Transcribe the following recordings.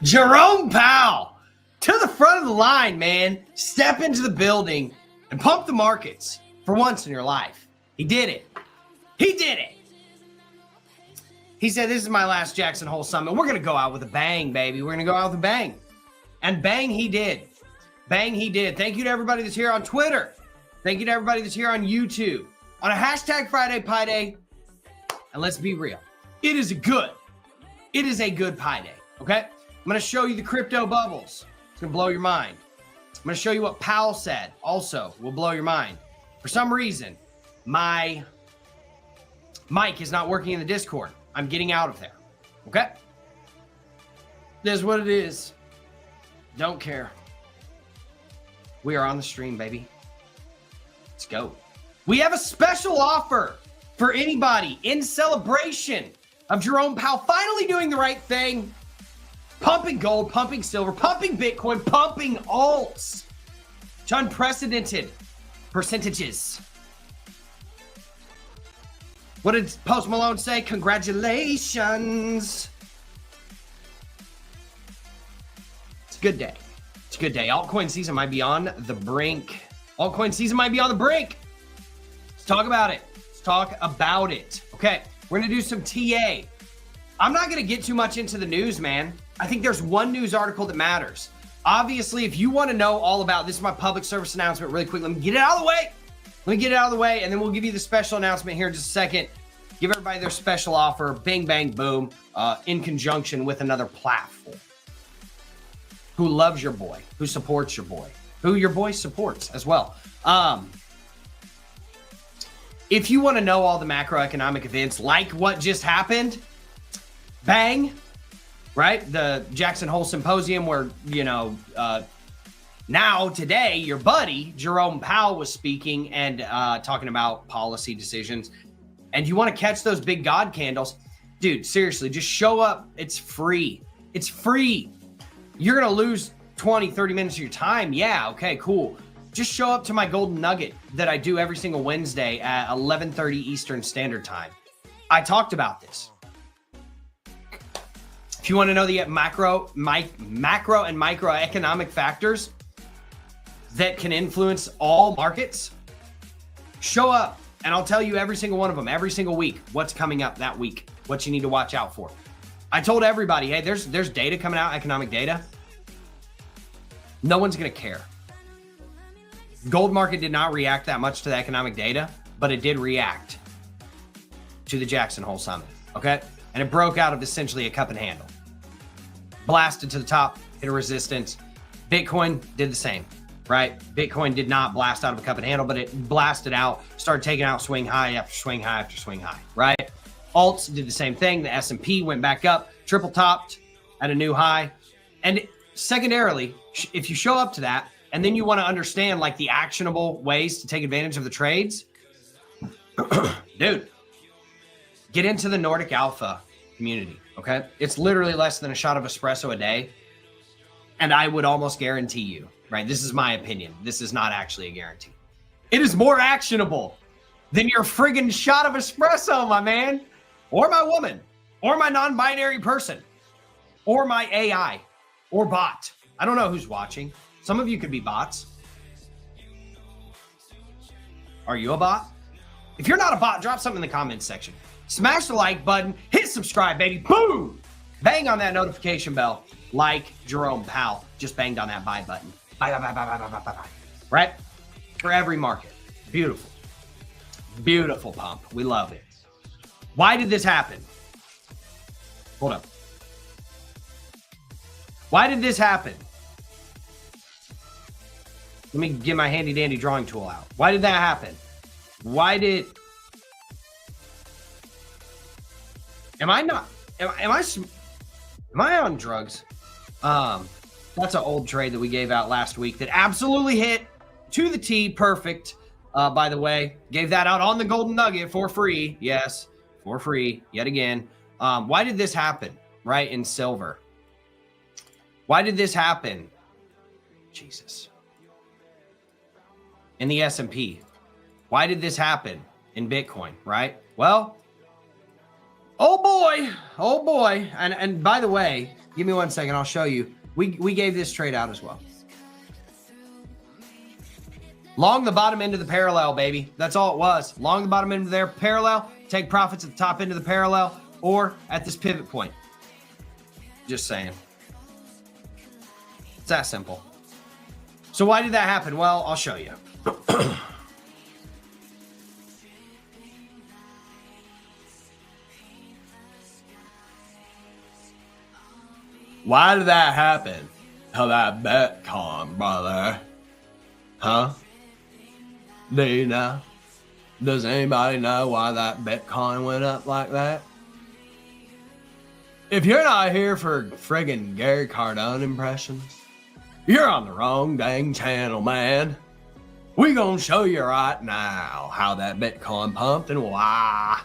Jerome Powell to the front of the line, man. Step into the building and pump the markets for once in your life. He did it. He did it. He said, this is my last Jackson Hole Summit. We're going to go out with a bang, baby. We're going to go out with a bang. And bang he did. Bang he did. Thank you to everybody that's here on Twitter. Thank you to everybody that's here on YouTube. On a hashtag Friday Pie Day. And let's be real. It is a good Pie Day, okay? I'm going to show you the crypto bubbles. It's going to blow your mind. I'm going to show you what Powell said. Also will blow your mind. For some reason, my mic is not working in the Discord. I'm getting out of there, okay? This is what it is. Don't care. We are on the stream, baby. Let's go. We have a special offer for anybody in celebration of Jerome Powell finally doing the right thing. Pumping gold, pumping silver, pumping Bitcoin, pumping alts to unprecedented percentages. What did Post Malone say? Congratulations. It's a good day. It's a good day. Altcoin season might be on the brink. Altcoin season might be on the brink. Let's talk about it. Let's talk about it. Okay, we're going to do some TA. I'm not going to get too much into the news, man. I think there's one news article that matters. Obviously, if you want to know all about this, is my public service announcement really quick. Let me get it out of the way. Let me get it out of the way, and then we'll give you the special announcement here in just a second. Give everybody their special offer, bang, bang, boom, in conjunction with another platform who loves your boy, who supports your boy, who your boy supports as well. If you want to know all the macroeconomic events like what just happened, bang, right? The Jackson Hole Symposium where, you know, now today, your buddy, Jerome Powell, was speaking and talking about policy decisions. And you want to catch those big God candles, dude, seriously, just show up. It's free. It's free. You're going to lose 20, 30 minutes of your time. Yeah, okay, cool. Just show up to my golden nugget that I do every single Wednesday at 11:30 Eastern Standard Time. I talked about this. If you want to know the macro and microeconomic factors that can influence all markets, show up and I'll tell you every single one of them, every single week, what's coming up that week, what you need to watch out for. I told everybody, hey, there's data coming out, economic data. No one's going to care. Gold market did not react that much to the economic data, but it did react to the Jackson Hole Summit, okay? And it broke out of essentially a cup and handle. Blasted to the top, hit a resistance. Bitcoin did the same, right? Bitcoin did not blast out of a cup and handle, but it blasted out, started taking out swing high after swing high after swing high, right? Alts did the same thing. The S&P went back up, triple topped at a new high. And secondarily, if you show up to that, and then you want to understand like the actionable ways to take advantage of the trades, dude, get into the Nordic Alpha community, okay? It's literally less than a shot of espresso a day. And I would almost guarantee you, right? This is my opinion. This is not actually a guarantee. It is more actionable than your friggin' shot of espresso, my man, or my woman, or my non-binary person, or my AI, or bot. I don't know who's watching. Some of you could be bots. Are you a bot? If you're not a bot, drop something in the comments section. Smash the like button, hit subscribe, baby, boom! Bang on that notification bell, like Jerome Powell just banged on that buy button. Buy, buy, buy, buy, buy, buy, buy, buy. Right? For every market. Beautiful. Beautiful pump. We love it. Why did this happen? Hold up. Why did this happen? Let me get my handy dandy drawing tool out. Why did that happen? Why did... Am I on drugs? That's an old trade that we gave out last week that absolutely hit to the T. Perfect. By the way, gave that out on the golden nugget for free. Yes, for free yet again. Why did this happen? Right, in silver. Why did this happen? Jesus. In the S&P. Why did this happen in Bitcoin, right? Well, oh boy, and by the way, Give me 1 second. I'll show you. We gave this trade out as well. Long the bottom end of the parallel, baby. That's all it was. Long the bottom end of their parallel, take profits at the top end of the parallel or at this pivot point. Just saying. It's that simple. So why did that happen? Well, I'll show you. Why did that happen? How that Bitcoin, brother? Huh? Do you know? Does anybody know why that Bitcoin went up like that? If you're not here for friggin' Gary Cardone impressions, you're on the wrong dang channel, man. We gonna show you right now how that Bitcoin pumped and why.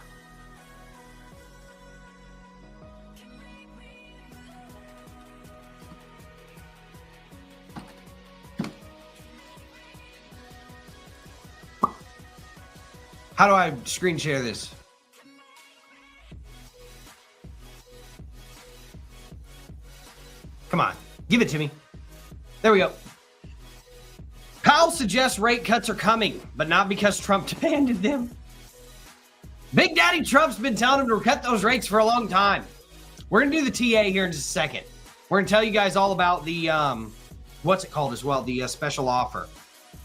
How do I screen share this? Come on, give it to me. There we go. Powell suggests rate cuts are coming, but not because Trump demanded them. Big Daddy Trump's been telling him to cut those rates for a long time. We're going to do the TA here in just a second. We're going to tell you guys all about the, what's it called as well? The special offer.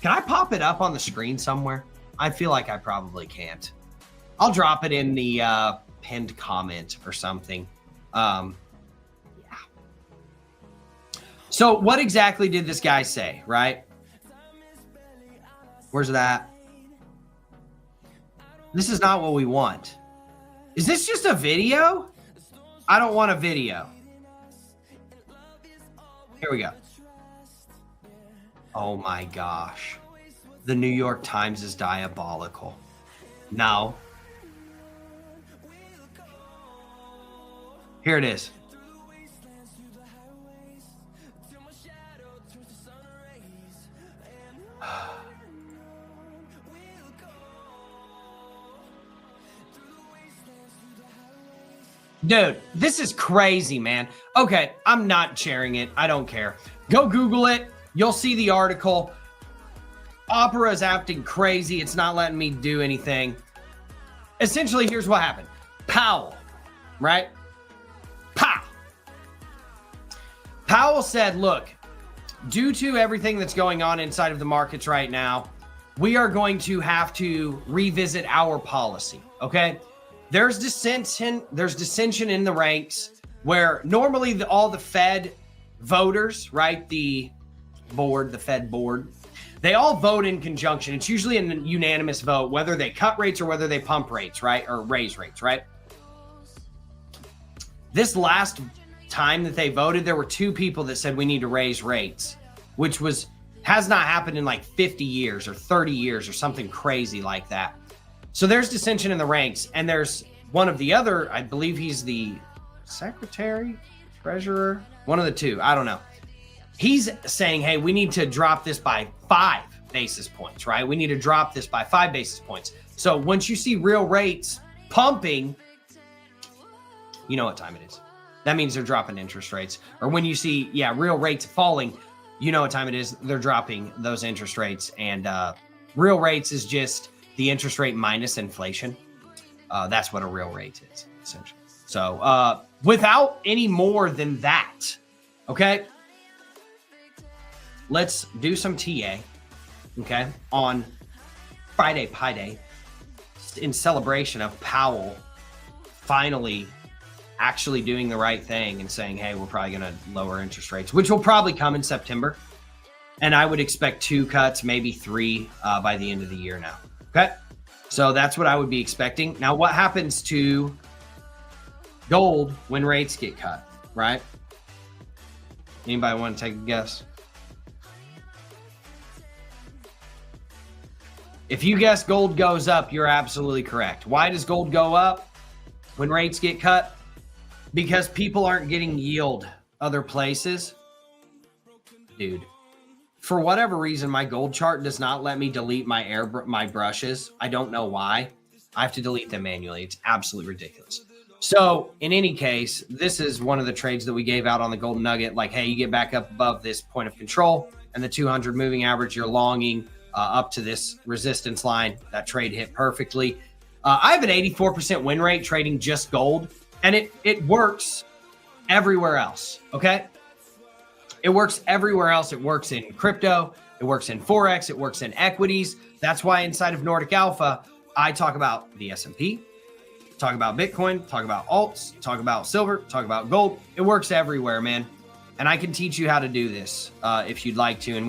Can I pop it up on the screen somewhere? I feel like I probably can't. I'll drop it in the pinned comment or something. Yeah. So what exactly did this guy say, right? Where's that? This is not what we want. Is this just a video? I don't want a video. Here we go. Oh my gosh. The New York Times is diabolical. No. Here it is. Dude, this is crazy, man. Okay, I'm not sharing it. I don't care. Go Google it. You'll see the article. Opera is acting crazy. It's not letting me do anything. Essentially, here's what happened. Powell, right? Powell said, look, due to everything that's going on inside of the markets right now, we are going to have to revisit our policy, okay? There's dissension in the ranks where normally all the Fed voters, right? The Fed board, they all vote in conjunction. It's usually a unanimous vote, whether they cut rates or whether they pump rates, right? Or raise rates, right? This last time that they voted, there were 2 people that said we need to raise rates, which has not happened in like 50 years or 30 years or something crazy like that. So there's dissension in the ranks, and there's one of the other, I believe he's the secretary, treasurer, one of the 2, I don't know. He's saying, hey, we need to drop this by 5 basis points, right? We need to drop this by 5 basis points. So once you see real rates pumping, you know what time it is. That means they're dropping interest rates. Or when you see, real rates falling, you know what time it is. They're dropping those interest rates. And real rates is just the interest rate minus inflation. That's what a real rate is, essentially. So without any more than that, okay, let's do some TA, okay, on Friday Pi Day in celebration of Powell finally actually doing the right thing and saying, hey, we're probably going to lower interest rates, which will probably come in September. And I would expect 2 cuts, maybe 3 by the end of the year now. Okay. So that's what I would be expecting. Now, what happens to gold when rates get cut, right? Anybody want to take a guess? If you guess gold goes up, you're absolutely correct. Why does gold go up when rates get cut? Because people aren't getting yield other places. Dude, for whatever reason, my gold chart does not let me delete my brushes. I don't know why. I have to delete them manually. It's absolutely ridiculous. So in any case, this is one of the trades that we gave out on the golden nugget. Like, hey, you get back up above this point of control and the 200 moving average, you're longing up to this resistance line. That trade hit perfectly. I have an 84% win rate trading just gold, and it works everywhere else. Okay. It works everywhere else. It works in crypto. It works in Forex. It works in equities. That's why inside of Nordic Alpha, I talk about the S&P, talk about Bitcoin, talk about alts, talk about silver, talk about gold. It works everywhere, man. And I can teach you how to do this if you'd like to. And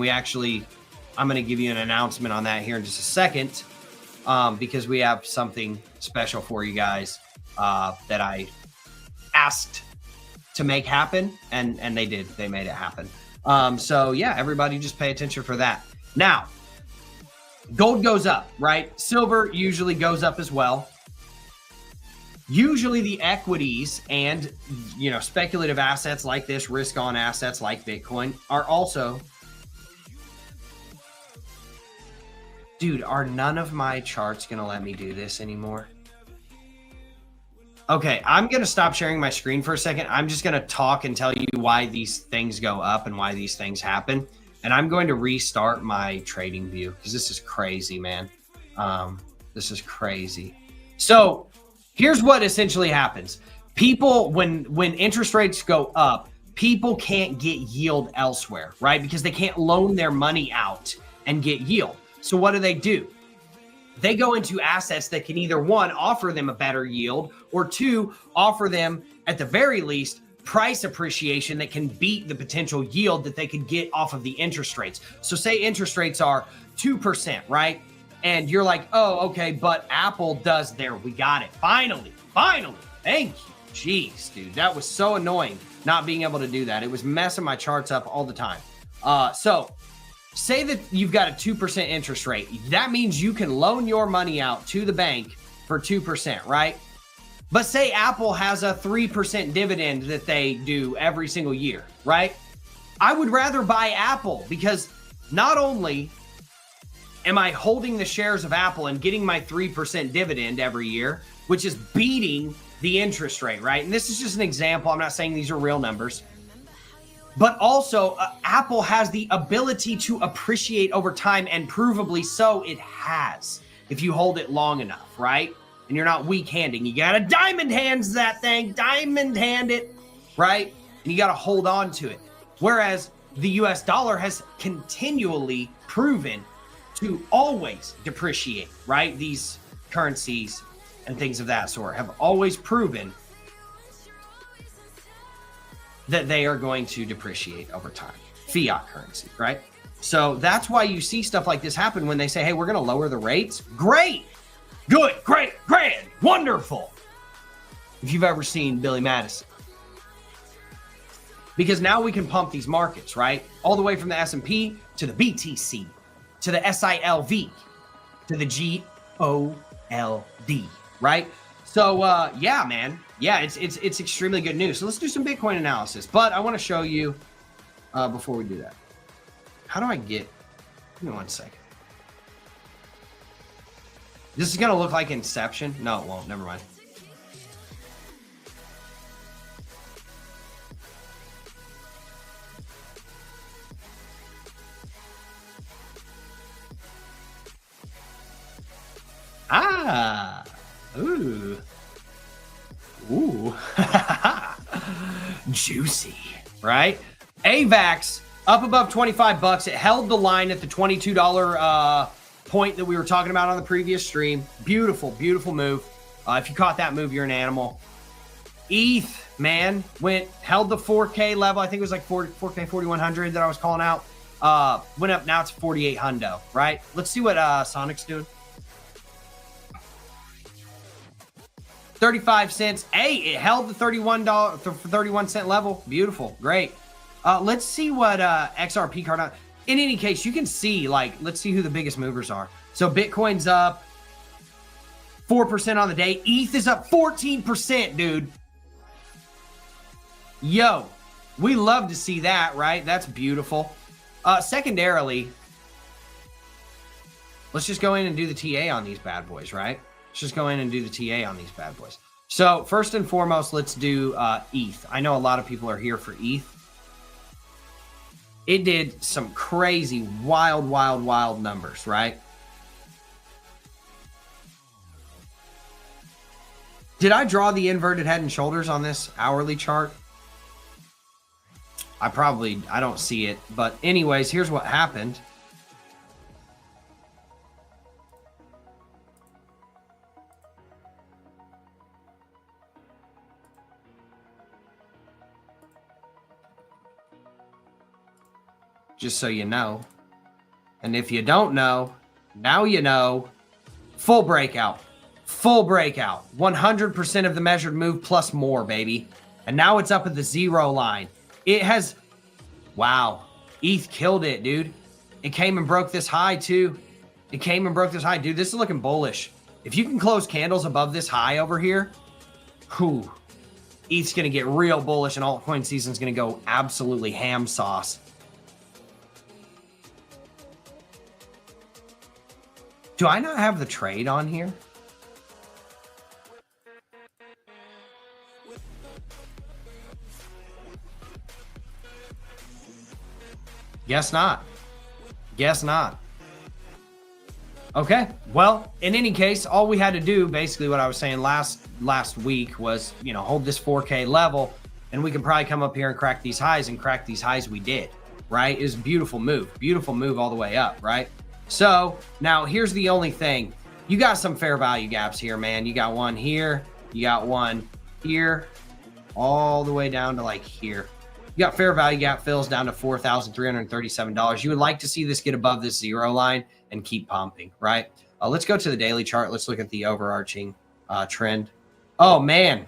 I'm going to give you an announcement on that here in just a second because we have something special for you guys that I asked to make happen, and they did. They made it happen. So yeah, everybody just pay attention for that. Now, gold goes up, right? Silver usually goes up as well. Usually the equities and, speculative assets like this, risk on assets like Bitcoin are also. Dude, are none of my charts going to let me do this anymore? Okay, I'm going to stop sharing my screen for a second. I'm just going to talk and tell you why these things go up and why these things happen. And I'm going to restart my trading view because this is crazy, man. This is crazy. So here's what essentially happens. People, when interest rates go up, people can't get yield elsewhere, right? Because they can't loan their money out and get yield. So what do? They go into assets that can either, one, offer them a better yield, or two, offer them, at the very least, price appreciation that can beat the potential yield that they could get off of the interest rates. So say interest rates are 2%, right? And you're like, oh, okay, but Apple does there. We got it. Finally. Thank you. Jeez, dude, that was so annoying not being able to do that. It was messing my charts up all the time. So say that you've got a 2% interest rate. That means you can loan your money out to the bank for 2%, right? But say Apple has a 3% dividend that they do every single year, right? I would rather buy Apple because not only am I holding the shares of Apple and getting my 3% dividend every year, which is beating the interest rate, right? And this is just an example. I'm not saying these are real numbers. But also, Apple has the ability to appreciate over time, and provably so it has, if you hold it long enough, right? And you're not weak-handing. You got to diamond hands that thing, diamond hand it, right? And you got to hold on to it. Whereas the US dollar has continually proven to always depreciate, right? These currencies and things of that sort have always proven that they are going to depreciate over time. Fiat currency, right? So that's why you see stuff like this happen when they say, hey, we're going to lower the rates. Great, good, great, grand, wonderful. If you've ever seen Billy Madison. Because now we can pump these markets, right? All the way from the S&P to the BTC, to the SILV, to the GOLD, right? So yeah, man. Yeah, it's extremely good news. So let's do some Bitcoin analysis. But I want to show you before we do that. How do I get? Give me 1 second. This is gonna look like Inception. No, it won't. Never mind. Ah. Ooh. Ooh. Juicy, right? AVAX up above 25 bucks. It held the line at the $22 point that we were talking about on the previous stream. Beautiful, beautiful move. If you caught that move, you're an animal. ETH, man, held the 4K level. I think it was like 4K 4100 that I was calling out. Went up. Now it's 48 hundo, right? Let's see what Sonic's doing. 35 cents. Hey, it held the $31 level. Beautiful. Great. Let's see what XRP card on. In any case, you can see, let's see who the biggest movers are. So Bitcoin's up 4% on the day. ETH is up 14%, dude. Yo, we love to see that, right? That's beautiful. Secondarily, let's just go in and do the TA on these bad boys, right? Let's just go in and do the TA on these bad boys. So first and foremost, let's do ETH. I know a lot of people are here for ETH. It did some crazy, wild numbers, right? Did I draw the inverted head and shoulders on this hourly chart? I don't see it. But anyways, here's what happened. Just so you know. And if you don't know, now you know. Full breakout. Full breakout. 100% of the measured move plus more, baby. And now it's up at the 0 line. It has... Wow. ETH killed it, dude. It came and broke this high, too. It came and broke this high. Dude, this is looking bullish. If you can close candles above this high over here, whew, ETH's going to get real bullish and altcoin season's going to go absolutely ham sauce. Do I not have the trade on here? Guess not. Guess not. Okay. Well, in any case, all we had to do, basically what I was saying last week was, you know, hold this 4K level and we can probably come up here and crack these highs, and crack these highs we did, right? It was a beautiful move all the way up, right? So now here's the only thing. You got some fair value gaps here, man. You got one here. You got one here, all the way down to like here. You got fair value gap fills down to $4,337. You would like to see this get above this 0 line and keep pumping, right? Let's go to the daily chart. Let's look at the overarching trend. Oh, man.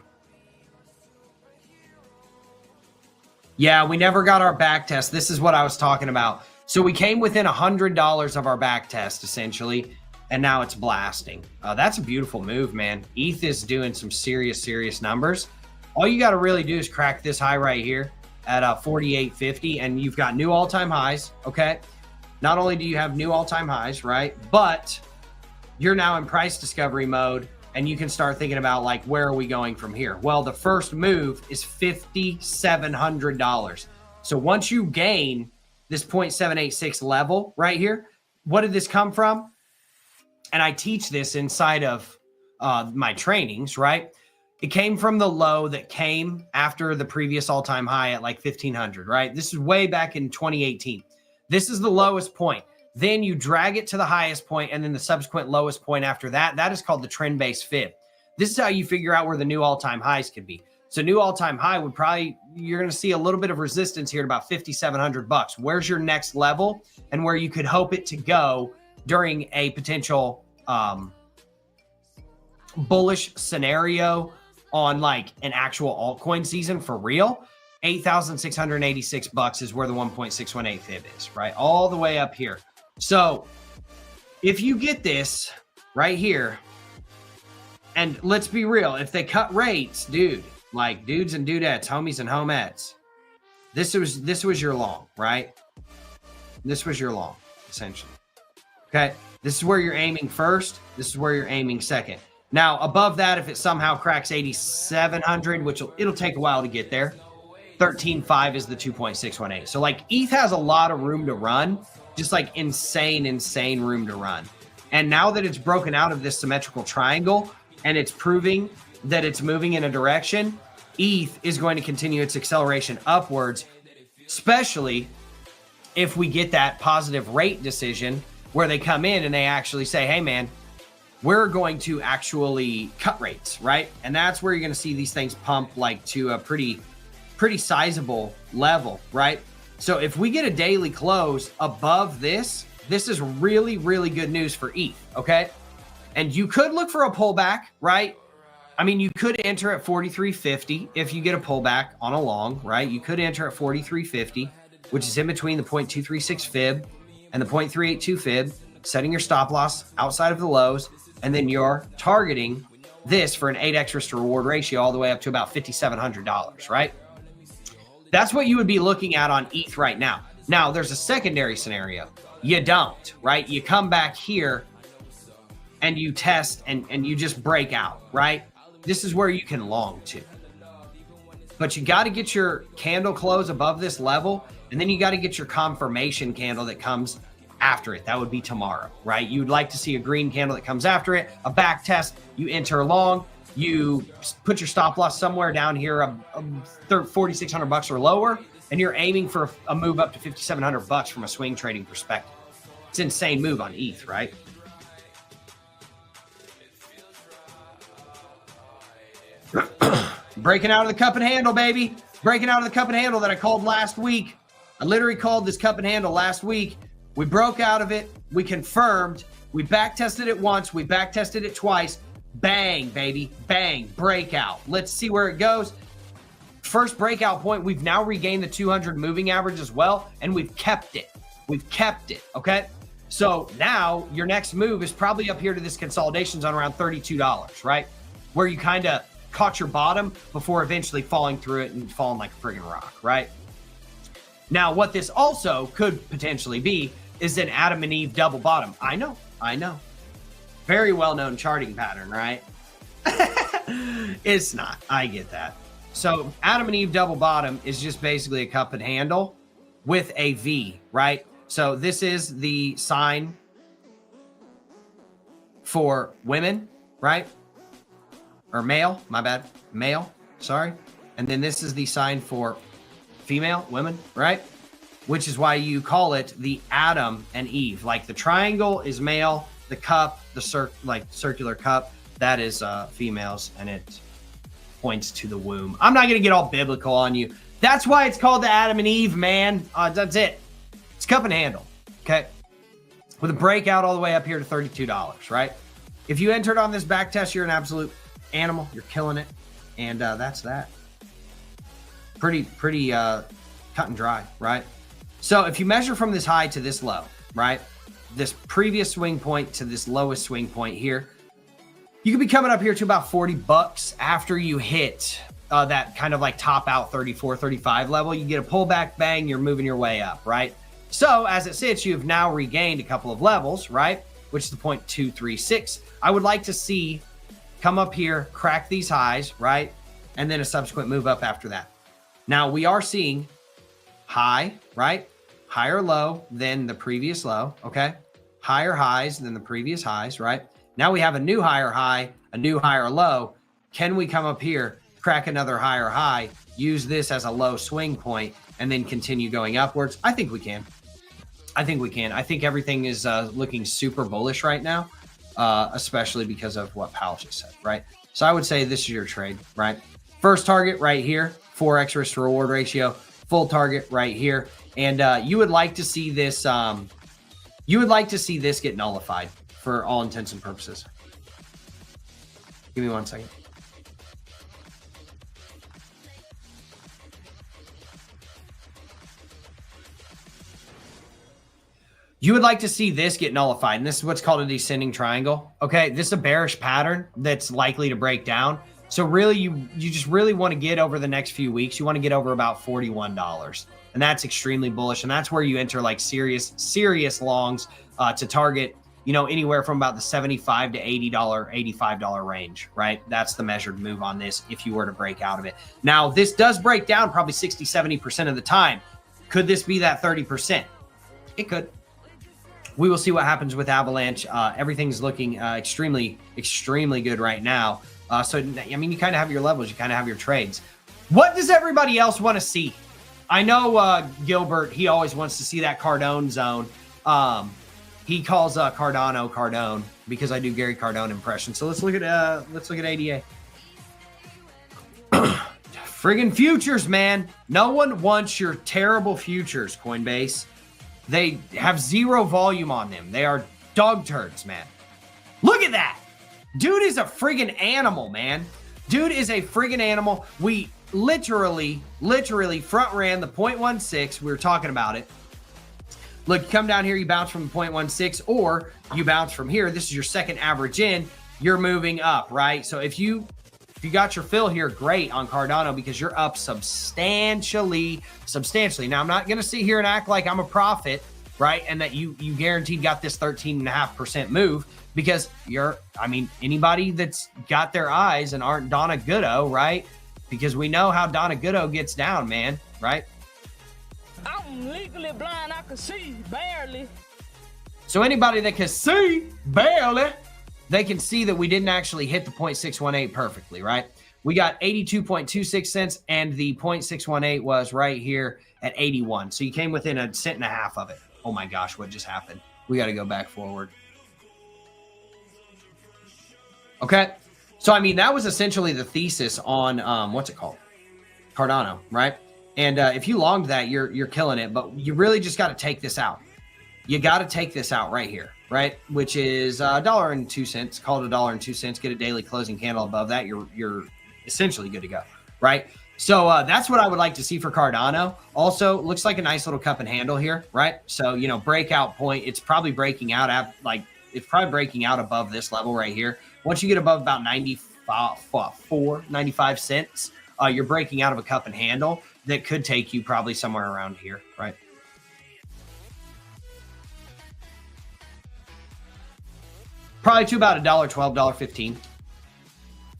Yeah, we never got our back test. This is what I was talking about. So we came within $100 of our back test, essentially, and now it's blasting. That's a beautiful move, man. ETH is doing some serious numbers. All you got to really do is crack this high right here at 48.50, and you've got new all-time highs, okay? Not only do you have new all-time highs, right, but you're now in price discovery mode, and you can start thinking about, like, where are we going from here? Well, the first move is $5,700. So once you gain this 0.786 level right here, what did this come from? And I teach this inside of my trainings, right? It came from the low that came after the previous all-time high at like 1,500, right? This is way back in 2018. This is the lowest point. Then you drag it to the highest point, and then the subsequent lowest point after that. That is called the trend-based fib. This is how you figure out where the new all-time highs could be. So new all-time high would probably, you're going to see a little bit of resistance here at about $5,700. Where's your next level and where you could hope it to go during a potential bullish scenario on like an actual altcoin season for real? $8,686 is where the 1.618 fib is, right? All the way up here. So if you get this right here, and let's be real, if they cut rates, dude, like dudes and dudettes, homies and homettes, this was your long, right? This was your long, essentially. Okay, this is where you're aiming first. This is where you're aiming second. Now, above that, if it somehow cracks 8,700, which it'll take a while to get there, 13.5 is the 2.618. So like ETH has a lot of room to run, just like insane room to run. And now that it's broken out of this symmetrical triangle and it's proving that it's moving in a direction, ETH is going to continue its acceleration upwards, especially if we get that positive rate decision where they come in and they actually say, hey man, we're going to actually cut rates, right? And that's where you're going to see these things pump like to a pretty sizable level, right? So if we get a daily close above this is really good news for ETH, okay? And you could look for a pullback, right? I mean, you could enter at 43.50 if you get a pullback on a long, right? You could enter at 43.50, which is in between the 0.236 fib and the 0.382 fib, setting your stop loss outside of the lows, and then you're targeting this for an 8x risk to reward ratio all the way up to about $5,700, right? That's what you would be looking at on ETH right now. Now, there's a secondary scenario. You don't, right? You come back here and you test and you just break out, right? this is where you can long to. But you got to get your candle close above this level, and then you got to get your confirmation candle that comes after it. That would be tomorrow, right? You'd like to see a green candle that comes after it, a back test, you enter long, you put your stop loss somewhere down here, 4,600 bucks or lower, and you're aiming for a move up to 5,700 bucks from a swing trading perspective. It's an insane move on ETH, right? Breaking out of the cup and handle, baby. Breaking out of the cup and handle that I called last week. I literally called this cup and handle last week. We broke out of it. We confirmed. We back tested it once. We back tested it twice. Bang, baby. Bang. Breakout. Let's see where it goes. First breakout point. We've now regained the 200 moving average as well, and we've kept it. We've kept it. Okay. So now your next move is probably up here to this consolidation zone around $32, right? Where you kind of caught your bottom before eventually falling through it and falling like a friggin' rock, right? Now, what this also could potentially be is an Adam and Eve double bottom. I know. Very well-known charting pattern, right? It's not. I get that. So Adam and Eve double bottom is just basically a cup and handle with a V, right? So this is the sign for women, right? Or male, my bad. Male, sorry. And then this is the sign for female, women, right? Which is why you call it the Adam and Eve. Like the triangle is male, the cup, the circular cup, that is females, and it points to the womb. I'm not going to get all biblical on you. That's why it's called the Adam and Eve, man. That's it. It's cup and handle, okay? With a breakout all the way up here to $32, right? If you entered on this back test, you're an absolute animal. You're killing it. And that's that. Pretty cut and dry, right? So if you measure from this high to this low, right? This previous swing point to this lowest swing point here, you could be coming up here to about 40 bucks after you hit that kind of like top out 34, 35 level. You get a pullback, bang, you're moving your way up, right? So as it sits, you've now regained a couple of levels, right? Which is the 0.236. I would like to see come up here, crack these highs, right? And then a subsequent move up after that. Now we are seeing high, right? Higher low than the previous low, okay? Higher highs than the previous highs, right? Now we have a new higher high, a new higher low. Can we come up here, crack another higher high, use this as a low swing point, and then continue going upwards? I think we can. I think we can. I think everything is looking super bullish right now, especially because of what Powell just said, right? So I would say this is your trade, right? First target right here, 4x risk to reward ratio, full target right here. And you would like to see this, get nullified for all intents and purposes. Give me 1 second. You would like to see this get nullified, and this is what's called a descending triangle. Okay, this is a bearish pattern that's likely to break down. So really, you just really want to get over the next few weeks. You want to get over about $41, and that's extremely bullish. And that's where you enter like serious longs to target, you know, anywhere from about the $75 to $80, $85 range, right? That's the measured move on this if you were to break out of it. Now, this does break down probably 60, 70% of the time. Could this be that 30%? It could. We will see what happens with Avalanche. Everything's looking extremely good right now. So, I mean, you kind of have your levels. You kind of have your trades. What does everybody else want to see? I know Gilbert, he always wants to see that Cardone zone. He calls Cardano Cardone because I do Gary Cardone impressions. So let's look at ADA. Friggin' futures, man. No one wants your terrible futures, Coinbase. They have zero volume on them. They are dog turds, man. Look at that. Dude is a friggin' animal, man. Dude is a friggin' animal. We literally front ran the 0.16. We were talking about it. Look, you come down here, you bounce from the 0.16, or you bounce from here. This is your second average in. You're moving up, right? So if you got your fill here, great on Cardano because you're up substantially. Now, I'm not going to sit here and act like I'm a prophet. right? And that you guaranteed got this 13.5% move because anybody that's got their eyes and aren't Donna Goodo, right? Because we know how Donna Goodo gets down, man, right? I'm legally blind, I can see barely. So anybody that can see barely, they can see that we didn't actually hit the 0.618 perfectly, right? We got 82.26 cents and the 0.618 was right here at 81. So you came within 1.5 cents of it. Oh my gosh, what just happened? We got to go back forward. Okay. So, I mean, that was essentially the thesis on, what's it called? Cardano, right? And if you longed that, you're killing it, but you really just got to take this out. You got to take this out right here, right? Which is $1.02. Call it $1.02. Get a daily closing candle above that. You're essentially good to go, right? So that's what I would like to see for Cardano. Also, looks like a nice little cup and handle here, right? So, you know, breakout point. It's probably breaking out at it's probably breaking out above this level right here. Once you get above about 95 cents, you're breaking out of a cup and handle that could take you probably somewhere around here, right? Probably to about $1.12, $1.15.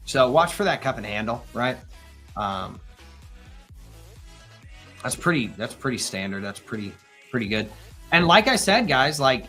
So watch for that cup and handle, right? That's pretty standard. That's pretty good. And like I said, guys, like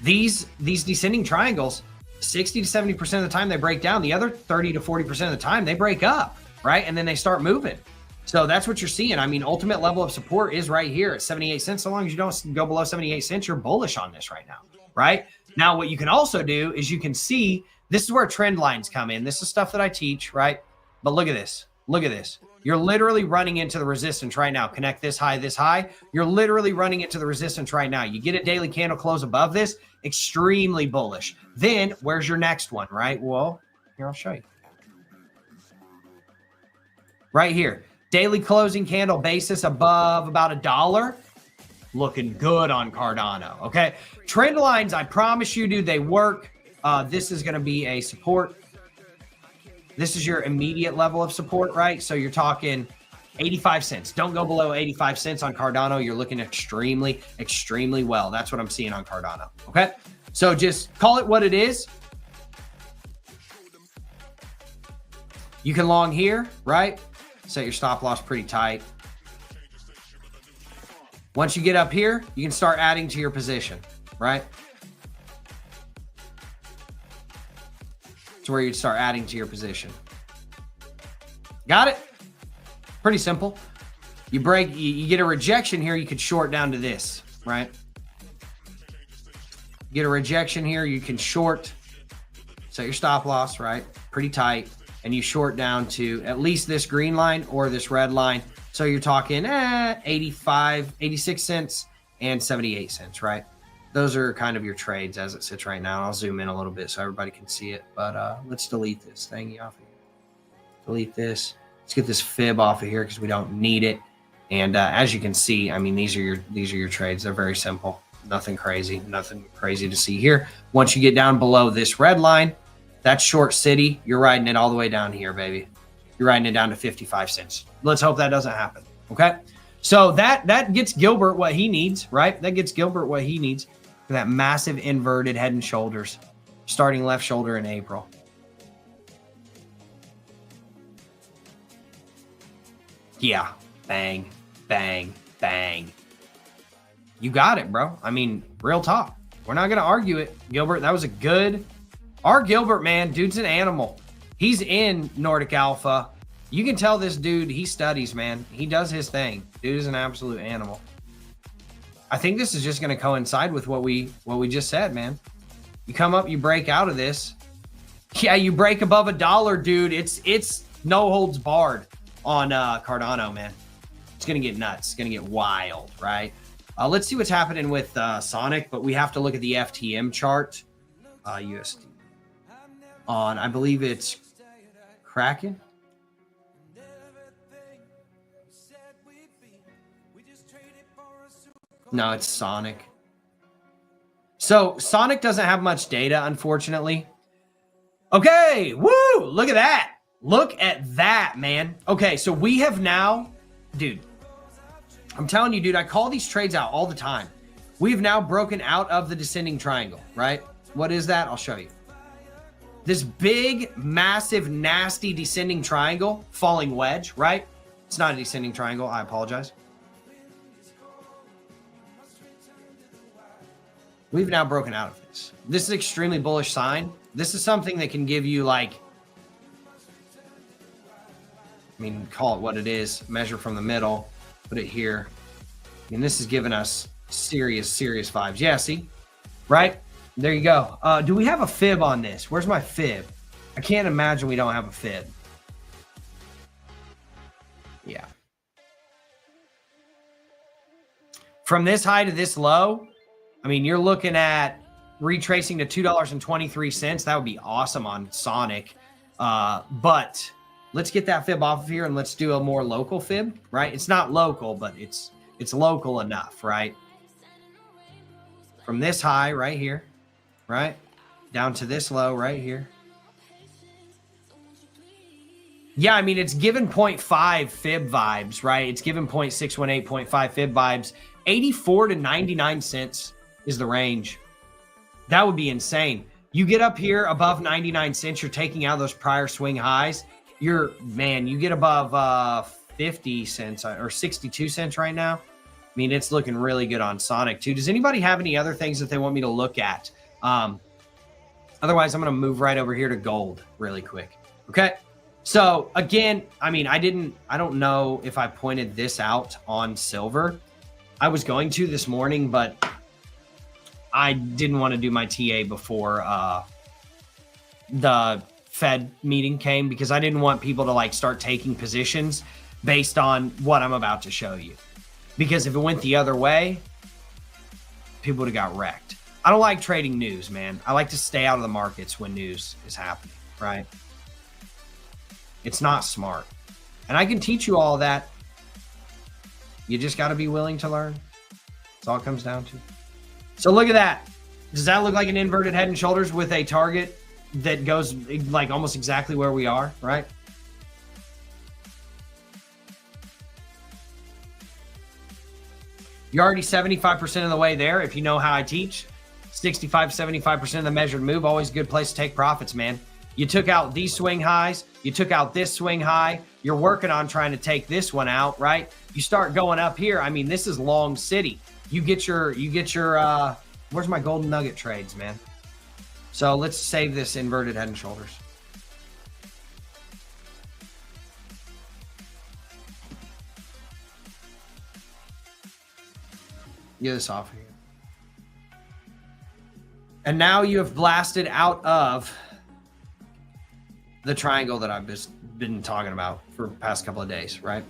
these descending triangles, 60 to 70% of the time they break down. The other 30 to 40% of the time they break up, right? And then they start moving. So that's what you're seeing. I mean, ultimate level of support is right here at 78 cents. So long as you don't go below 78 cents, you're bullish on this right now, right? Now, what you can also do is you can see this is where trend lines come in. This is stuff that I teach, right? But look at this. Look at this. You're literally running into the resistance right now. Connect this high, this high. You're literally running into the resistance right now. You get a daily candle close above this, extremely bullish. Then where's your next one, right? Well, here, I'll show you. Right here. Daily closing candle basis above about $1. Looking good on Cardano, okay? Trend lines, I promise you, dude, they work. This is going to be a support. This is your immediate level of support, right? So you're talking 85 cents. Don't go below 85 cents on Cardano. You're looking extremely, extremely well. That's what I'm seeing on Cardano, okay? So just call it what it is. You can long here, right? Set your stop loss pretty tight. Once you get up here, you can start adding to your position, right? It's where you'd start adding to your position. Got it? Pretty simple. You get a rejection here, you could short down to this, right? Get a rejection here, you can short, set your stop loss, right? Pretty tight. And you short down to at least this green line or this red line. So you're talking 86 cents and 78 cents, right? Those are kind of your trades as it sits right now. I'll zoom in a little bit so everybody can see it. But let's delete this thingy off of here. Delete this. Let's get this fib off of here because we don't need it. And as you can see, I mean, these are your trades. They're very simple. Nothing crazy to see here. Once you get down below this red line, that's short city. You're riding it all the way down here, baby. You're riding it down to 55 cents. Let's hope that doesn't happen. Okay. So that gets Gilbert what he needs, right? That gets Gilbert what he needs for that massive inverted head and shoulders, starting left shoulder in April. Yeah. Bang, bang, bang. You got it, bro. I mean, real talk. We're not going to argue it. Gilbert, that was a good. Our Gilbert, man, dude's an animal. He's in Nordic Alpha. You can tell this dude, he studies, man. He does his thing. Dude is an absolute animal. I think this is just going to coincide with what we just said, man. You come up, you break out of this. Yeah, you break above $1, dude. It's no holds barred on Cardano, man. It's going to get nuts. It's going to get wild, right? Let's see what's happening with Sonic, but we have to look at the FTM chart. USD. On, I believe it's Kraken. No, it's Sonic. So Sonic doesn't have much data, unfortunately. Okay, woo! Look at that. Look at that, man. Okay, so we have now, dude, I'm telling you, dude, I call these trades out all the time. We've now broken out of the descending triangle, right? What is that? I'll show you. This big, massive, nasty descending triangle, falling wedge, right? It's not a descending triangle. I apologize. We've now broken out of this. This is an extremely bullish sign. This is something that can give you like, I mean, call it what it is, measure from the middle, put it here. And this is giving us serious vibes. Yeah, see? Right? There you go. Do we have a fib on this? Where's my fib? I can't imagine we don't have a fib. Yeah. From this high to this low, I mean, you're looking at retracing to $2.23. That would be awesome on Sonic. But let's get that fib off of here and let's do a more local fib, right? It's not local, but it's local enough, right? From this high right here, right? Down to this low right here. Yeah, I mean, it's given 0.5 fib vibes, right? It's given 0.618, 0.5 fib vibes. 84 to 99 cents is the range. That would be insane. You get up here above 99 cents, you're taking out those prior swing highs. You get above 50 cents or 62 cents right now. I mean, it's looking really good on Sonic too. Does anybody have any other things that they want me to look at? Otherwise, I'm going to move right over here to gold really quick. Okay. So again, I mean, I don't know if I pointed this out on silver. I was going to this morning, but I didn't want to do my TA before the Fed meeting came because I didn't want people to like start taking positions based on what I'm about to show you. Because if it went the other way, people would have got wrecked. I don't like trading news, man. I like to stay out of the markets when news is happening, right? It's not smart. And I can teach you all that. You just got to be willing to learn. That's all it comes down to. So look at that. Does that look like an inverted head and shoulders with a target that goes like almost exactly where we are, right? You're already 75% of the way there. If you know how I teach, 65, 75% of the measured move, always a good place to take profits, man. You took out these swing highs. You took out this swing high. You're working on trying to take this one out, right? You start going up here. I mean, this is long city. You get your, where's my golden nugget trades, man? So let's save this inverted head and shoulders. Get this off here. And now you have blasted out of the triangle that I've just been talking about for the past couple of days, right?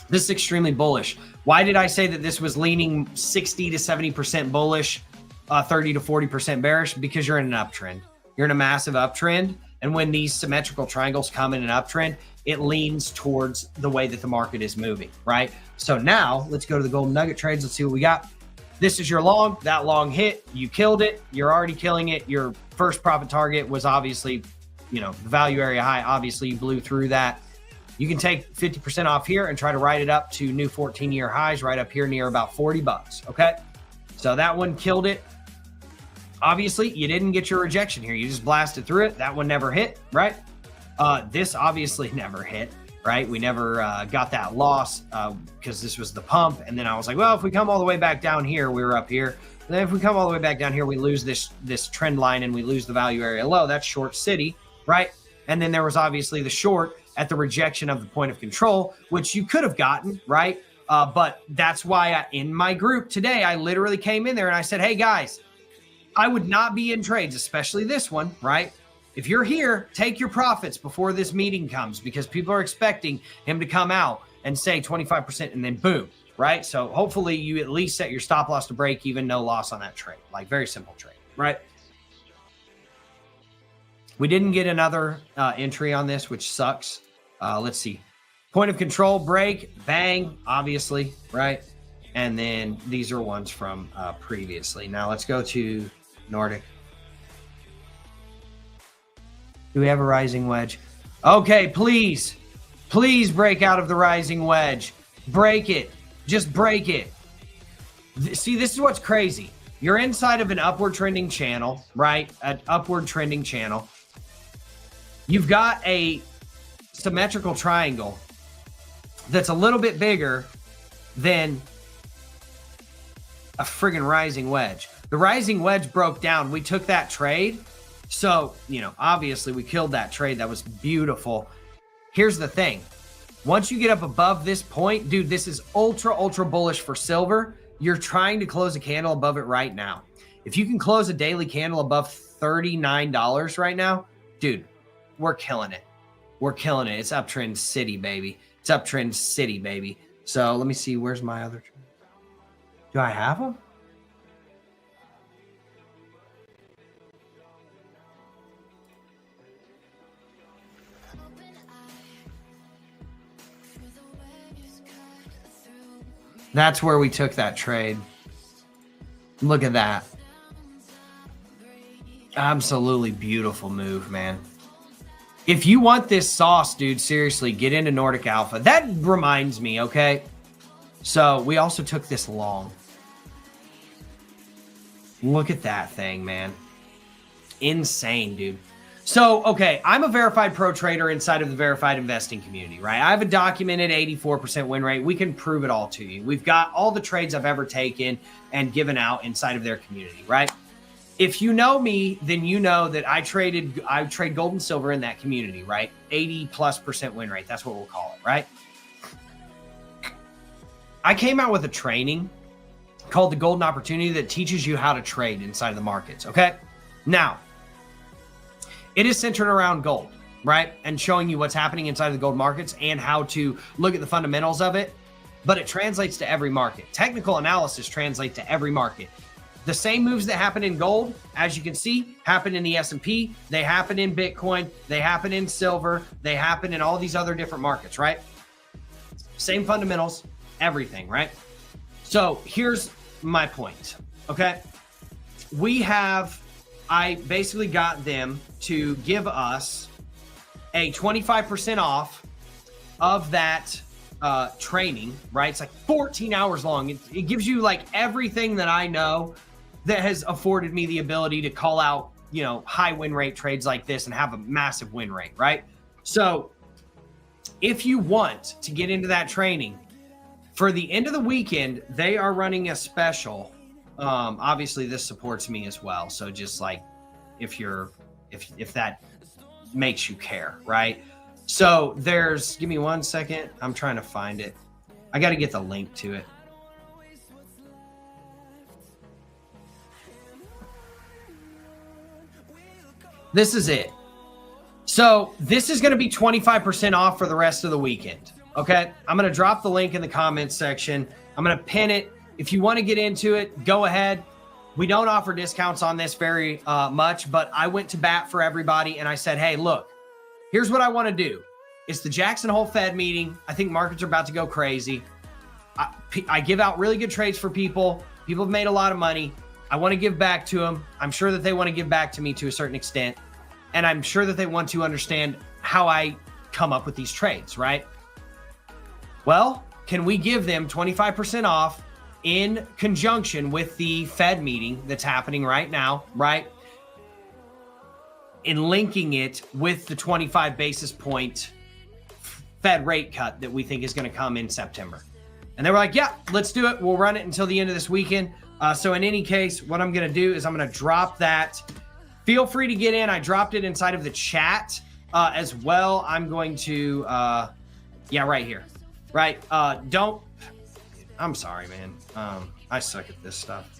This is extremely bullish. Why did I say that this was leaning 60 to 70% bullish, 30 to 40% bearish? Because you're in an uptrend. You're in a massive uptrend. And when these symmetrical triangles come in an uptrend, it leans towards the way that the market is moving, right? So now let's go to the golden nugget trades. Let's see what we got. This is your long. That long hit. You killed it. You're already killing it. Your first profit target was obviously, the value area high. Obviously, you blew through that. You can take 50% off here and try to ride it up to new 14-year highs right up here near about $40. Okay. So that one killed it. Obviously, you didn't get your rejection here. You just blasted through it. That one never hit, right? This obviously never hit, right? We never got that loss because this was the pump. And then I was like, well, if we come all the way back down here, we were up here. And then if we come all the way back down here, we lose this trend line and we lose the value area low. That's short city, right? And then there was obviously the short at the rejection of the point of control, which you could have gotten, right? But that's why in my group today, I literally came in there and I said, hey guys, I would not be in trades, especially this one, right? If you're here, take your profits before this meeting comes because people are expecting him to come out and say 25% and then boom, right? So hopefully you at least set your stop loss to break even, no loss on that trade. Like very simple trade, right? We didn't get another entry on this, which sucks. Let's see. Point of control, break, bang, obviously, right? And then these are ones from previously. Now let's go to NORDIC. Do we have a rising wedge? Okay, please break out of the rising wedge. Break it. Just break it. See, this is what's crazy. You're inside of an upward trending channel, right? An upward trending channel. You've got a symmetrical triangle that's a little bit bigger than a friggin' rising wedge. The rising wedge broke down. We took that trade. So, you know, obviously we killed that trade. That was beautiful. Here's the thing. Once you get up above this point, dude, this is ultra bullish for silver. You're trying to close a candle above it right now. If you can close a daily candle above $39 right now, dude, we're killing it. We're killing it. It's uptrend city, baby. It's uptrend city, baby. So let me see. Where's my other trade? Do I have them? That's where we took that trade. Look at that. Absolutely beautiful move, man. If you want this sauce, dude, seriously, get into Nordic Alpha. That reminds me, okay? So we also took this long. Look at that thing, man. Insane, dude. So, okay, I'm a verified pro trader inside of the verified investing community, right? I have a documented 84% win rate. We can prove it all to you. We've got all the trades I've ever taken and given out inside of their community, right? If you know me, then you know that I trade gold and silver in that community, right? 80+% win rate. That's what we'll call it, right? I came out with a training called the Golden Opportunity that teaches you how to trade inside of the markets, okay? Now, it is centered around gold, right? And showing you what's happening inside of the gold markets and how to look at the fundamentals of it. But it translates to every market. Technical analysis translates to every market. The same moves that happen in gold, as you can see, happen in the S&P. They happen in Bitcoin. They happen in silver. They happen in all these other different markets, right? Same fundamentals, everything, right? So here's my point, okay? I basically got them to give us a 25% off of that training, right? It's like 14 hours long. It gives you like everything that I know that has afforded me the ability to call out, you know, high win rate trades like this and have a massive win rate, right? So if you want to get into that training, for the end of the weekend, they are running a special. Obviously this supports me as well. So just like, if that makes you care, right? So give me 1 second. I'm trying to find it. I got to get the link to it. This is it. So this is going to be 25% off for the rest of the weekend. Okay. I'm going to drop the link in the comments section. I'm going to pin it. If you want to get into it, go ahead. We don't offer discounts on this very much, but I went to bat for everybody and I said, hey, look, here's what I want to do. It's the Jackson Hole Fed meeting. I think markets are about to go crazy. I give out really good trades for people. People have made a lot of money. I want to give back to them. I'm sure that they want to give back to me to a certain extent. And I'm sure that they want to understand how I come up with these trades, right? Well, can we give them 25% off in conjunction with the Fed meeting that's happening right now, right? In linking it with the 25 basis point Fed rate cut that we think is going to come in September. And they were like, yeah, let's do it. We'll run it until the end of this weekend. So in any case, what I'm going to do is I'm going to drop that. Feel free to get in. I dropped it inside of the chat as well. I'm going to, right here, right? I'm sorry, man. I suck at this stuff.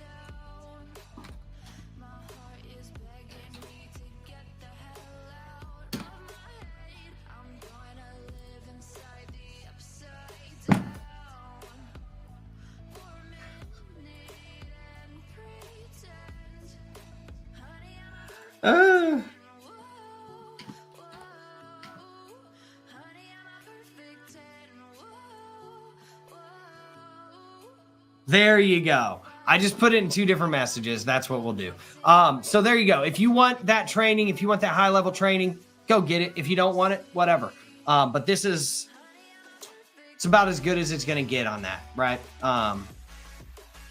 There you go. I just put it in 2 different messages. That's what we'll do. So there you go. If you want that training, if you want that high level training, go get it. If you don't want it, whatever. But it's about as good as it's going to get on that, right?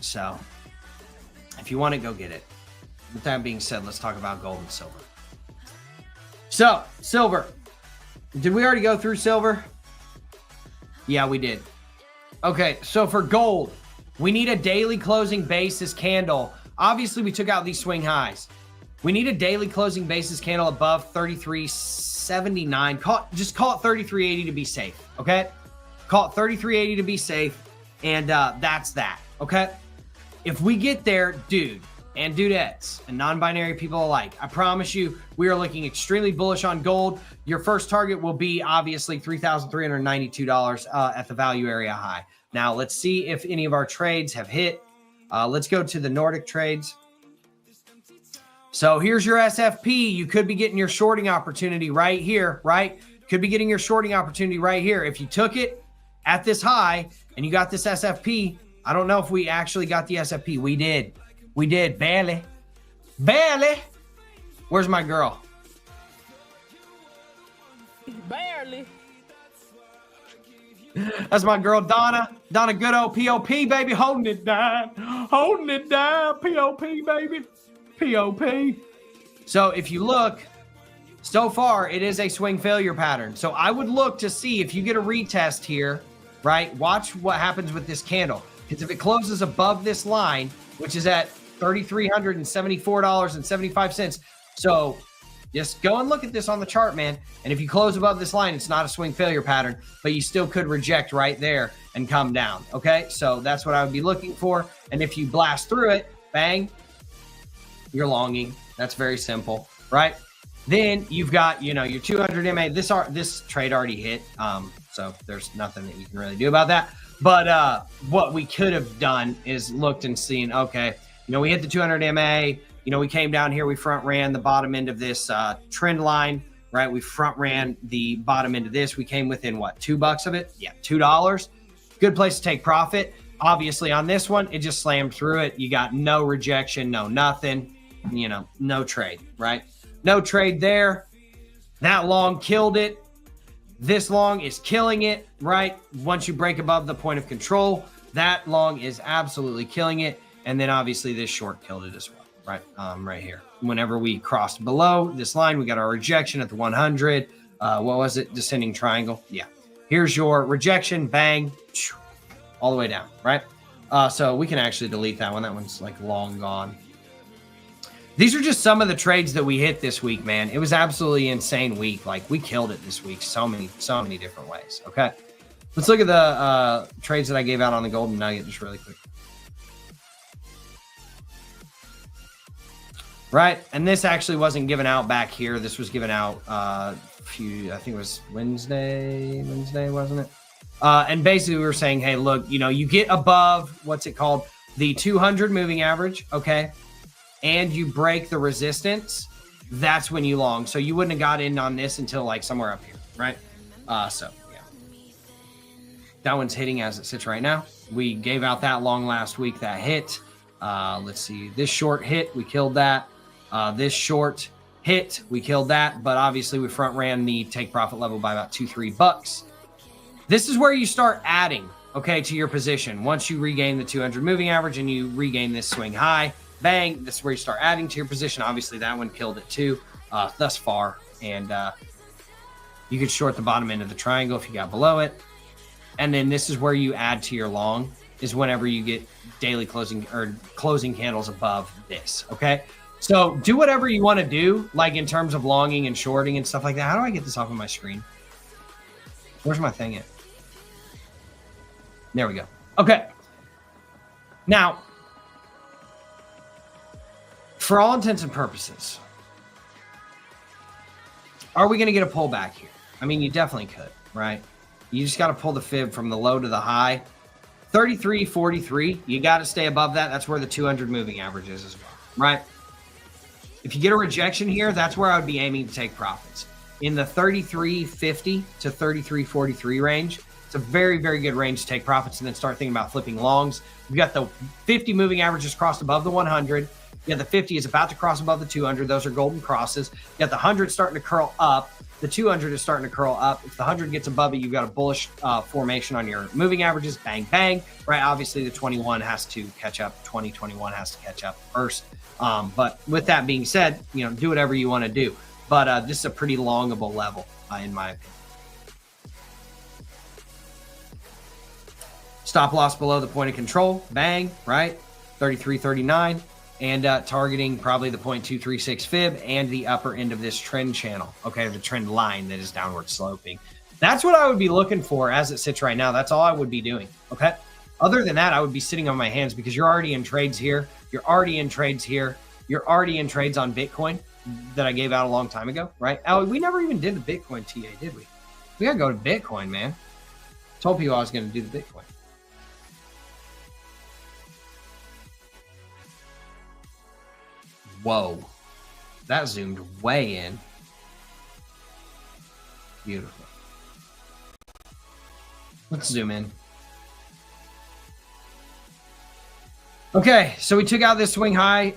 So if you want it, go get it. With that being said, let's talk about gold and silver. So silver, did we already go through silver? Yeah, we did. Okay, so for gold, we need a daily closing basis candle. Obviously, we took out these swing highs. We need a daily closing basis candle above 33.79. Just call it 33.80 to be safe, okay? Call it 33.80 to be safe, and that's that, okay? If we get there, dude, and dudettes, and non-binary people alike, I promise you, we are looking extremely bullish on gold. Your first target will be, obviously, $3,392 at the value area high. Now, let's see if any of our trades have hit. Let's go to the NORDIC trades. So here's your SFP. You could be getting your shorting opportunity right here, right? Could be getting your shorting opportunity right here. If you took it at this high and you got this SFP, I don't know if we actually got the SFP. We did. We did. Barely. Barely. Where's my girl? Barely. That's my girl, Donna. Donna, good old POP, baby. Holding it down. Holding it down. POP, baby. POP. So if you look, so far, it is a swing failure pattern. So I would look to see if you get a retest here, right? Watch what happens with this candle. Because if it closes above this line, which is at $3,374.75. So just go and look at this on the chart, man. And if you close above this line, it's not a swing failure pattern, but you still could reject right there and come down. Okay, so that's what I would be looking for. And if you blast through it, bang, you're longing. That's very simple, right? Then you've got, you know, your 200 MA. This trade already hit, so there's nothing that you can really do about that. But what we could have done is looked and seen, okay, you know, we hit the 200 MA. You know, we came down here, we front ran the bottom end of this trend line, right? We front ran the bottom end of this. We came within what, $2 of it? Yeah, $2. Good place to take profit. Obviously on this one, it just slammed through it. You got no rejection, no nothing, you know, no trade, right? No trade there. That long killed it. This long is killing it, right? Once you break above the point of control, that long is absolutely killing it. And then obviously this short killed it as well, right? Right here. Whenever we crossed below this line, we got our rejection at the 100. What was it? Descending triangle. Yeah. Here's your rejection. Bang. All the way down, right? So we can actually delete that one. That one's like long gone. These are just some of the trades that we hit this week, man. It was absolutely insane week. Like we killed it this week. So many different ways. Okay. Let's look at the trades that I gave out on the golden nugget just really quick. Right, and this actually wasn't given out back here. This was given out I think it was Wednesday, wasn't it? And basically we were saying, hey, look, you know, you get above, what's it called? The 200 moving average, okay? And you break the resistance, that's when you long. So you wouldn't have got in on this until like somewhere up here, right? So, yeah. That one's hitting as it sits right now. We gave out that long last week, that hit. Let's see, this short hit, we killed that. This short hit, we killed that, but obviously we front ran the take profit level by about $2-3. This is where you start adding, okay, to your position. Once you regain the 200 moving average and you regain this swing high, bang, this is where you start adding to your position. Obviously that one killed it too, thus far. And you could short the bottom end of the triangle if you got below it. And then this is where you add to your long, is whenever you get daily closing or closing candles above this, okay? So do whatever you want to do, like in terms of longing and shorting and stuff like that. How do I get this off of my screen? Where's my thing at? There we go. Okay. Now, for all intents and purposes, are we going to get a pullback here? I mean, you definitely could, right? You just got to pull the fib from the low to the high. 33.43, you got to stay above that. That's where the 200 moving average is as well, right? If you get a rejection here, that's where I would be aiming to take profits. In the 33.50 to 33.43 range, it's a very, very good range to take profits and then start thinking about flipping longs. You've got the 50 moving averages crossed above the 100. You got the 50 is about to cross above the 200. Those are golden crosses. You got the 100 starting to curl up. The 200 is starting to curl up. If the 100 gets above it, you've got a bullish formation on your moving averages. Bang, bang, right? Obviously, the 21 has to catch up. 2021 has to catch up first. But with that being said, do whatever you want to do. But this is a pretty longable level, in my opinion. Stop loss below the point of control. Bang, right? 33.39. And targeting probably the 0.236 fib and the upper end of this trend channel. Okay, the trend line that is downward sloping. That's what I would be looking for as it sits right now. That's all I would be doing. Okay. Other than that, I would be sitting on my hands because you're already in trades here. You're already in trades here. You're already in trades on Bitcoin that I gave out a long time ago, right? Oh, we never even did the Bitcoin TA, did we? We gotta go to Bitcoin, man. Told people I was gonna do the Bitcoin. Whoa, that zoomed way in. Beautiful. Let's zoom in. Okay, so we took out this swing high.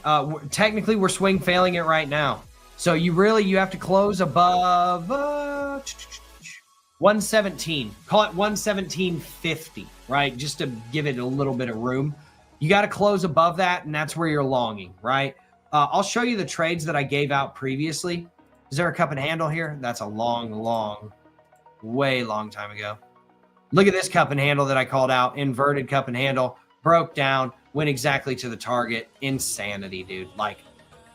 Technically, we're swing failing it right now. So you have to close above 117. Call it 117.50, right? Just to give it a little bit of room. You got to close above that, and that's where you're longing, right? I'll show you the trades that I gave out previously. Is there a cup and handle here? That's a way long time ago. Look at this cup and handle that I called out. Inverted cup and handle. Broke down. Went exactly to the target. Insanity, dude. Like,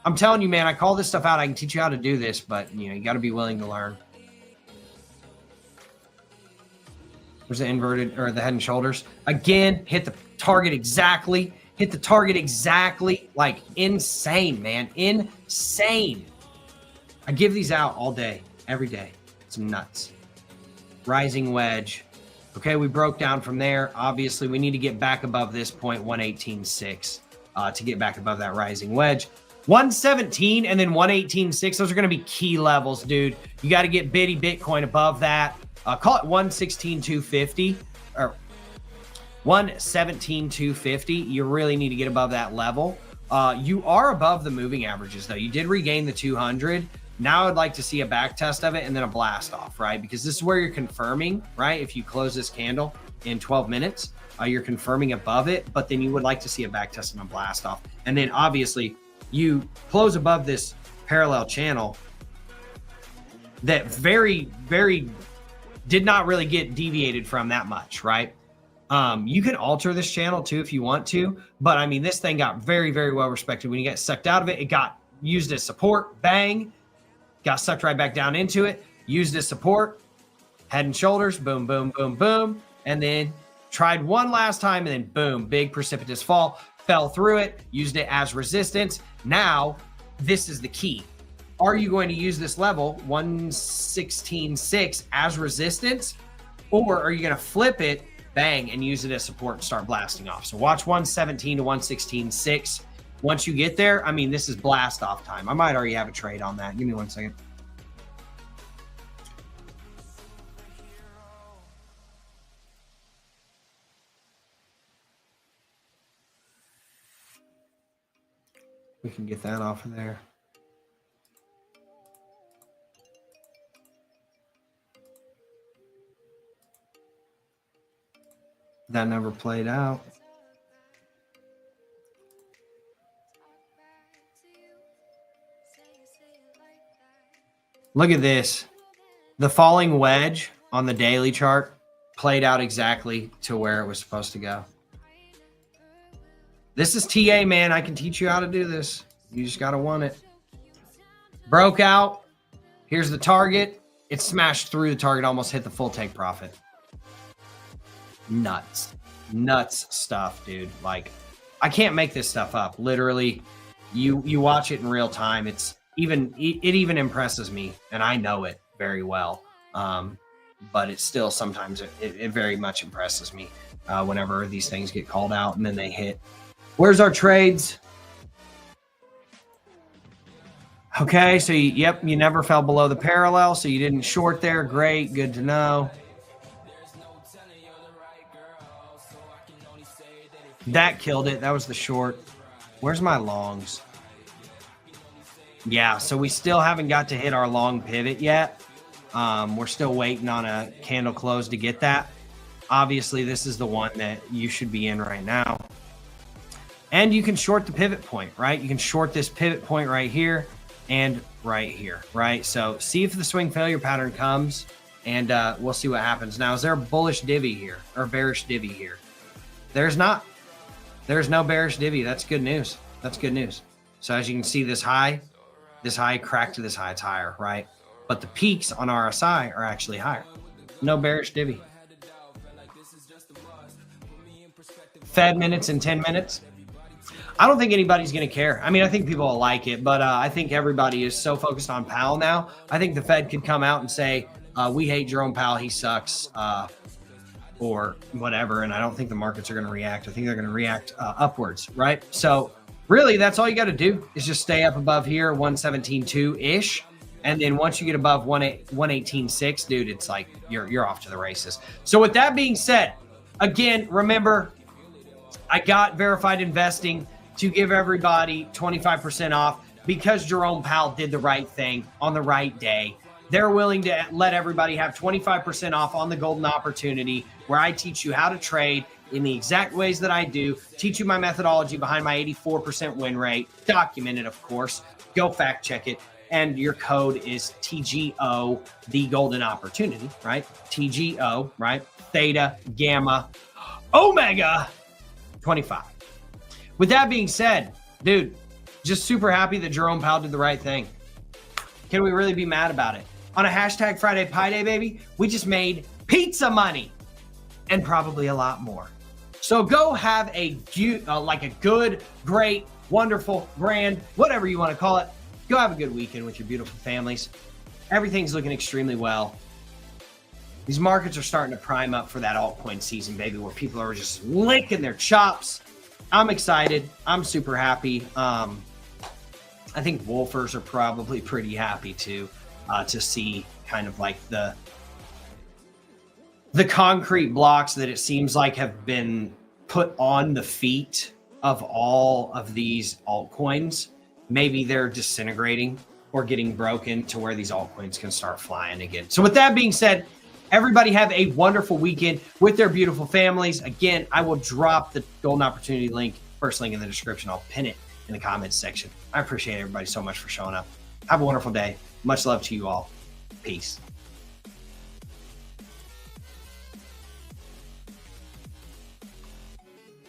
I'm telling you, man, I call this stuff out. I can teach you how to do this, but, you got to be willing to learn. There's the inverted, or the head and shoulders. Again, hit the target exactly. Hit the target exactly. Like, insane, man. Insane. I give these out all day, every day. It's nuts. Rising wedge. Okay, we broke down from there. Obviously, we need to get back above this point, 118.6, to get back above that rising wedge. 117 and then 118.6. Those are going to be key levels, dude. You got to get Bitcoin above that. Call it 116.250 or 117.250. You really need to get above that level. You are above the moving averages, though. You did regain the 200. Now I'd like to see a back test of it and then a blast off, right? Because this is where you're confirming, right? If you close this candle in 12 minutes, you're confirming above it, but then you would like to see a back test and a blast off. And then obviously you close above this parallel channel that very, very did not really get deviated from that much, right? You can alter this channel too if you want to, but I mean, this thing got very, very well respected. When you get sucked out of it, it got used as support, bang, got sucked right back down into it, used as support, head and shoulders, boom, boom, boom, boom, and then tried one last time, and then boom, big precipitous fall, fell through it, used it as resistance. Now, this is the key. Are you going to use this level, 116.6, as resistance, or are you going to flip it, bang, and use it as support and start blasting off? So watch 117 to 116.6. Once you get there, I mean, this is blast off time. I might already have a trade on that. Give me 1 second. We can get that off of there. That never played out. Look at this. The falling wedge on the daily chart played out exactly to where it was supposed to go. This is TA, man. I can teach you how to do this. You just got to want it. Broke out. Here's the target. It smashed through the target, almost hit the full take profit. Nuts. Nuts stuff, dude. Like, I can't make this stuff up. Literally, you watch it in real time. It even impresses me, and I know it very well. But it still sometimes it very much impresses me whenever these things get called out and then they hit. Where's our trades? Okay, so you never fell below the parallel, so you didn't short there. Great, good to know. That killed it. That was the short. Where's my longs? Yeah, so we still haven't got to hit our long pivot yet. We're still waiting on a candle close to get that. Obviously, this is the one that you should be in right now. And you can short the pivot point, right? You can short this pivot point right here and right here, right? So see if the swing failure pattern comes, and we'll see what happens. Now, is there a bullish divvy here or bearish divvy here? There's not. There's no bearish divvy. That's good news. That's good news. So as you can see, this high cracked to this high. It's higher, right? But the peaks on RSI are actually higher. No bearish divvy. Fed minutes in 10 minutes. I don't think anybody's going to care. I mean, I think people will like it, but I think everybody is so focused on Powell now. I think the Fed could come out and say, we hate Jerome Powell. He sucks, or whatever. And I don't think the markets are going to react. I think they're going to react upwards, right? So really, that's all you got to do is just stay up above here, 117.2-ish. And then once you get above 118.6, dude, it's like you're off to the races. So with that being said, again, remember, I got verified investing to give everybody 25% off because Jerome Powell did the right thing on the right day. They're willing to let everybody have 25% off on the golden opportunity, where I teach you how to trade in the exact ways that I do, teach you my methodology behind my 84% win rate, documented, of course. Go fact check it. And your code is TGO, the golden opportunity, right? TGO, right? Theta, Gamma, Omega 25. With that being said, dude, just super happy that Jerome Powell did the right thing. Can we really be mad about it? On a hashtag Friday Pie Day, baby, we just made pizza money and probably a lot more. So go have a good, great, wonderful, grand, whatever you want to call it. Go have a good weekend with your beautiful families. Everything's looking extremely well. These markets are starting to prime up for that altcoin season, baby, where people are just licking their chops. I'm excited. I'm super happy. I think Wolfers are probably pretty happy too, to see kind of like the concrete blocks that it seems like have been put on the feet of all of these altcoins. Maybe they're disintegrating or getting broken to where these altcoins can start flying again. So with that being said, everybody have a wonderful weekend with their beautiful families. Again, I will drop the golden opportunity link, first link in the description. I'll pin it in the comments section. I appreciate everybody so much for showing up. Have a wonderful day. Much love to you all. Peace.